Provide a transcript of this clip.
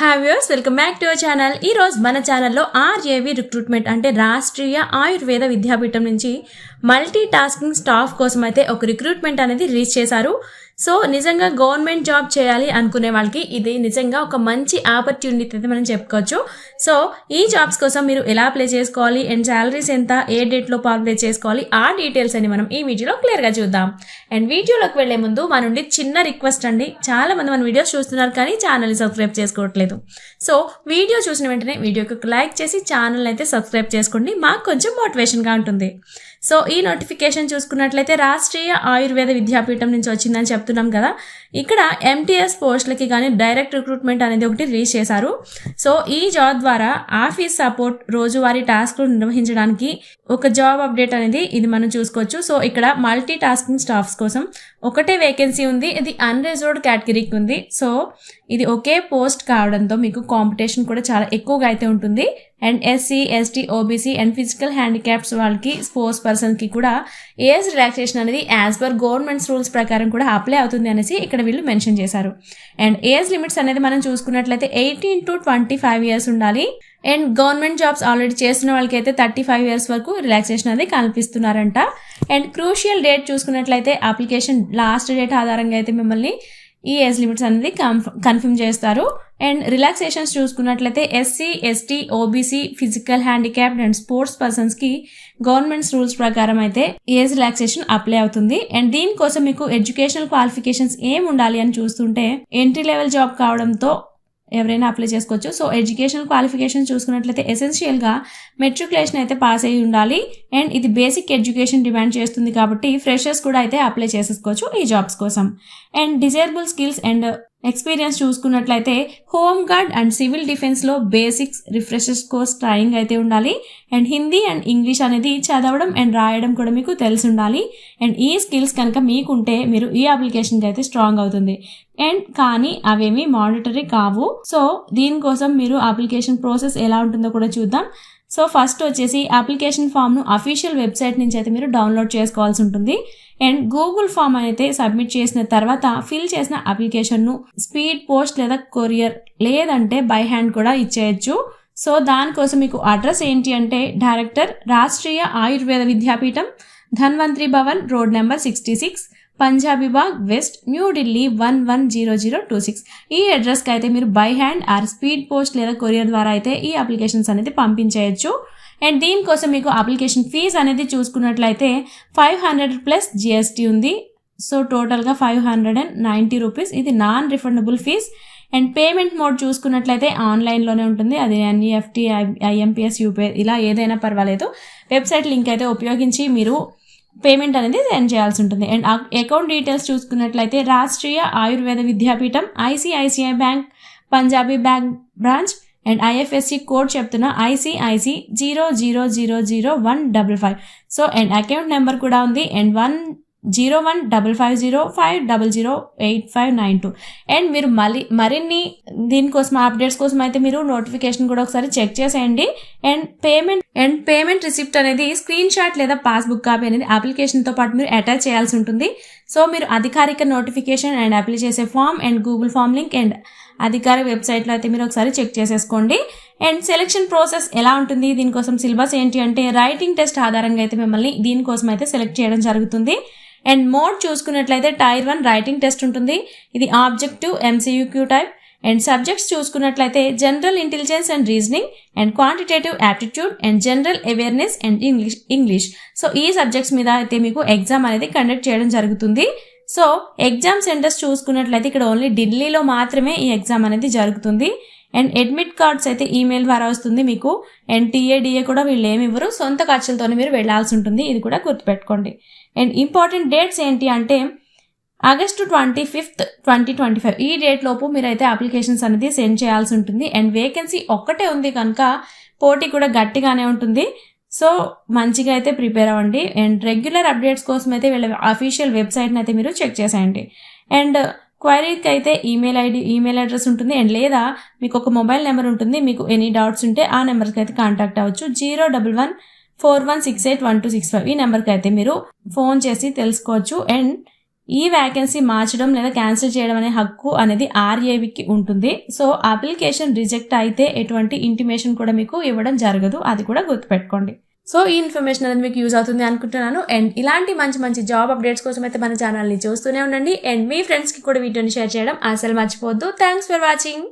Hi viewers, welcome back to our channel. ఈ రోజు మన ఛానల్లో ఆర్ఏవి రిక్రూట్మెంట్ అంటే రాష్ట్రీయ ఆయుర్వేద విద్యాపీఠం నుంచి మల్టీ టాస్కింగ్ స్టాఫ్ కోసం అయితే ఒక రిక్రూట్మెంట్ అనేది రిలీజ్ చేశారు. సో నిజంగా గవర్నమెంట్ జాబ్ చేయాలి అనుకునే వాళ్ళకి ఇది నిజంగా ఒక మంచి ఆపర్చునిటీ అయితే మనం చెప్పుకోవచ్చు. సో ఈ జాబ్స్ కోసం మీరు ఎలా అప్లై చేసుకోవాలి అండ్ శాలరీస్ ఎంత, ఏ డేట్లో అప్లై చేసుకోవాలి, ఆ డీటెయిల్స్ అని మనం ఈ వీడియోలో క్లియర్గా చూద్దాం. అండ్ వీడియోలోకి వెళ్లే ముందు మన నుండి చిన్న రిక్వెస్ట్ అండి, చాలా మంది మన వీడియోస్ చూస్తున్నారు కానీ ఛానల్ని సబ్స్క్రైబ్ చేసుకోవట్లేదు. సో వీడియో చూసిన వెంటనే వీడియోకి ఒక లైక్ చేసి ఛానల్ అయితే సబ్స్క్రైబ్ చేసుకోండి, మాకు కొంచెం మోటివేషన్గా ఉంటుంది. సో ఈ నోటిఫికేషన్ చూసుకున్నట్లయితే రాష్ట్రీయ ఆయుర్వేద విద్యాపీఠం నుంచి వచ్చిందని చెప్తున్నాం కదా. ఇక్కడ ఎంటీఎస్ పోస్టులకి కానీ డైరెక్ట్ రిక్రూట్మెంట్ అనేది ఒకటి రిలీజ్ చేశారు. సో ఈ జాబ్ ద్వారా ఆఫీస్ సపోర్ట్, రోజువారీ టాస్క్లు నిర్వహించడానికి ఒక జాబ్ అప్డేట్ అనేది ఇది మనం చూసుకోవచ్చు. సో ఇక్కడ మల్టీ టాస్కింగ్ స్టాఫ్స్ కోసం ఒకటే వేకెన్సీ ఉంది, ఇది అన్రిజర్వ్డ్ కేటగిరీకి ఉంది. సో ఇది ఒకే పోస్ట్ కావడంతో మీకు కాంపిటీషన్ కూడా చాలా ఎక్కువగా అయితే ఉంటుంది. And SC, ST, OBC and physical handicaps వాళ్ళకి, స్పోర్ట్స్ పర్సన్కి కూడా ఏజ్ రిలాక్సేషన్ అనేది యాజ్ పర్ గవర్నమెంట్స్ రూల్స్ ప్రకారం కూడా అప్లై అవుతుంది అనేసి ఇక్కడ వీళ్ళు మెన్షన్ చేశారు. అండ్ ఏజ్ లిమిట్స్ అనేది మనం చూసుకున్నట్లయితే 18 to 25 ఇయర్స్ ఉండాలి. అండ్ గవర్నమెంట్ జాబ్స్ ఆల్రెడీ చేస్తున్న వాళ్ళకి అయితే 35 ఇయర్స్ వరకు రిలాక్సేషన్ అనేది కల్పిస్తున్నారంట. అండ్ క్రూషియల్ డేట్ చూసుకున్నట్లయితే అప్లికేషన్ లాస్ట్ డేట్ ఆధారంగా అయితే మిమ్మల్ని ఈ ఏజ్ లిమిట్స్ అనేది కన్ఫర్మ్ చేస్తారు. అండ్ రిలాక్సేషన్స్ చూసుకున్నట్లయితే SC, ST, OBC, physical handicapped and sports పర్సన్స్కి గవర్నమెంట్స్ రూల్స్ ప్రకారం అయితే ఏజ్ రిలాక్సేషన్ అప్లై అవుతుంది. అండ్ దీనికోసం మీకు ఎడ్యుకేషనల్ క్వాలిఫికేషన్స్ ఏం ఉండాలి అని చూస్తుంటే ఎంట్రీ లెవెల్ జాబ్ కావడంతో ఎవరైనా అప్లై చేసుకోవచ్చు. సో ఎడ్యుకేషనల్ క్వాలిఫికేషన్ చూసుకున్నట్లయితే ఎసెన్షియల్గా మెట్రికులేషన్ అయితే పాస్ అయ్యి ఉండాలి. అండ్ ఇది బేసిక్ ఎడ్యుకేషన్ డిమాండ్ చేస్తుంది కాబట్టి ఫ్రెషర్స్ కూడా అయితే అప్లై చేసేసుకోవచ్చు ఈ జాబ్స్ కోసం. And desirable skills and experience చూసుకున్నట్లయితే హోమ్ గార్డ్ అండ్ సివిల్ డిఫెన్స్లో బేసిక్స్, రిఫ్రెషర్స్ కోర్స్ ట్రైనింగ్ అయితే ఉండాలి. అండ్ హిందీ అండ్ ఇంగ్లీష్ అనేది చదవడం అండ్ రాయడం కూడా మీకు తెలిసి ఉండాలి. అండ్ ఈ స్కిల్స్ కనుక మీకుంటే మీరు ఈ అప్లికేషన్కి అయితే స్ట్రాంగ్ అవుతుంది. అండ్ కానీ అవేమి మానిటరీ కావు. సో దీనికోసం మీరు అప్లికేషన్ ప్రాసెస్ ఎలా ఉంటుందో కూడా చూద్దాం. సో ఫస్ట్ వచ్చేసి అప్లికేషన్ ఫామ్ను అఫీషియల్ వెబ్సైట్ నుంచి అయితే మీరు డౌన్లోడ్ చేసుకోవాల్సి ఉంటుంది. అండ్ గూగుల్ ఫామ్ అయితే సబ్మిట్ చేసిన తర్వాత ఫిల్ చేసిన అప్లికేషన్ను స్పీడ్ పోస్ట్ లేదా కొరియర్ లేదంటే బై హ్యాండ్ కూడా ఇచ్చేయచ్చు. సో దానికోసం మీకు అడ్రస్ ఏంటి అంటే director Rashtriya Ayurveda Vidyapeeth, Dhanvantari Bhavan, road number 66, Punjabi Bagh west, New Delhi 110026. ఈ అడ్రస్కి అయితే మీరు by hand or speed post లేదా కొరియర్ ద్వారా అయితే ఈ అప్లికేషన్స్ అనేది పంపించేయచ్చు. అండ్ దీనికోసం మీకు అప్లికేషన్ ఫీజ్ అనేది చూసుకున్నట్లయితే 500 ప్లస్ జిఎస్టీ ఉంది. సో టోటల్గా 590 రూపీస్. ఇది non refundable fee. And payment mode చూసుకున్నట్లయితే ఆన్లైన్లోనే ఉంటుంది. అది ఎన్ఈఎఫ్టీ, ఐఎంపిఎస్, యూపీఐ ఇలా ఏదైనా పర్వాలేదు. వెబ్సైట్ లింక్ అయితే ఉపయోగించి మీరు పేమెంట్ అనేది సెండ్ చేయాల్సి ఉంటుంది. అండ్ అకౌంట్ డీటెయిల్స్ చూసుకున్నట్లయితే Rashtriya Ayurveda Vidyapeeth, ICICI bank, Punjabi bank branch and IFSC code చెప్తున్న ICIC 00000155. So and account number కూడా ఉంది. అండ్ 1015505008592. అండ్ మీరు మరిన్ని దీనికోసం అప్డేట్స్ కోసం అయితే మీరు నోటిఫికేషన్ కూడా ఒకసారి చెక్ చేసేయండి. అండ్ పేమెంట్ రిసిప్ట్ అనేది స్క్రీన్ షాట్ లేదా పాస్బుక్ కాపీ అనేది అప్లికేషన్తో పాటు మీరు అటాచ్ చేయాల్సి ఉంటుంది. సో మీరు అధికారిక నోటిఫికేషన్ అండ్ అప్లై చేసే form and Google form link and అధికార వెబ్సైట్లో అయితే మీరు ఒకసారి చెక్ చేసేసుకోండి. అండ్ సెలెక్షన్ ప్రాసెస్ ఎలా ఉంటుంది, దీనికోసం సిలబస్ ఏంటి అంటే రైటింగ్ టెస్ట్ ఆధారంగా అయితే మిమ్మల్ని దీనికోసం అయితే సెలెక్ట్ చేయడం జరుగుతుంది. అండ్ మోడ్ చూసుకున్నట్లయితే టైర్ 1 రైటింగ్ టెస్ట్ ఉంటుంది. ఇది objective MCQ type. And subjects చూసుకున్నట్లయితే general intelligence and reasoning and quantitative aptitude and general awareness and English. So ఈ సబ్జెక్ట్స్ మీద అయితే మీకు ఎగ్జామ్ అనేది కండక్ట్ చేయడం జరుగుతుంది. సో ఎగ్జామ్ సెంటర్స్ చూసుకున్నట్లయితే ఇక్కడ ఓన్లీ ఢిల్లీలో మాత్రమే ఈ ఎగ్జామ్ అనేది జరుగుతుంది. అండ్ అడ్మిట్ కార్డ్స్ అయితే ఈమెయిల్ ద్వారా వస్తుంది మీకు. అండ్ TA కూడా వీళ్ళు ఏమి ఇవ్వరు, సొంత ఖర్చులతోనే మీరు వెళ్లాల్సి ఉంటుంది. ఇది కూడా గుర్తుపెట్టుకోండి. అండ్ ఇంపార్టెంట్ డేట్స్ ఏంటి అంటే ఆగస్టు 25, 2025 ఈ డేట్ లోపు మీరైతే అప్లికేషన్స్ అనేది సెండ్ చేయాల్సి ఉంటుంది. అండ్ వేకెన్సీ ఒక్కటే ఉంది కనుక పోటీ కూడా గట్టిగానే ఉంటుంది. సో మంచిగా అయితే ప్రిపేర్ అవ్వండి. అండ్ రెగ్యులర్ అప్డేట్స్ కోసం అయితే వీళ్ళ అఫీషియల్ వెబ్సైట్ని అయితే మీరు చెక్ చేసేయండి. అండ్ క్వైరీకి అయితే ఈమెయిల్ అడ్రస్ ఉంటుంది. అండ్ లేదా మీకు ఒక మొబైల్ నెంబర్ ఉంటుంది. మీకు ఎనీ డౌట్స్ ఉంటే ఆ నెంబర్కి అయితే కాంటాక్ట్ అవ్వచ్చు. 01141681265 ఈ నెంబర్కి అయితే మీరు ఫోన్ చేసి తెలుసుకోవచ్చు. అండ్ ఈ వ్యాకెన్సీ మార్చడం లేదా క్యాన్సిల్ చేయడం అనే హక్కు అనేది ఆర్ఏవికి ఉంటుంది. సో అప్లికేషన్ రిజెక్ట్ అయితే ఎటువంటి ఇంటిమేషన్ కూడా మీకు ఇవ్వడం జరగదు, అది కూడా గుర్తుపెట్టుకోండి. సో ఈ ఇన్ఫర్మేషన్ అనేది మీకు యూజ్ అవుతుంది అనుకుంటున్నాను. అండ్ ఇలాంటి మంచి మంచి జాబ్ అప్డేట్స్ కోసం అయితే మన ఛానల్ని చూస్తూనే ఉండండి. అండ్ మీ ఫ్రెండ్స్కి కూడా వీడియోని షేర్ చేయడం అసలు మర్చిపోవద్దు. Thanks for watching.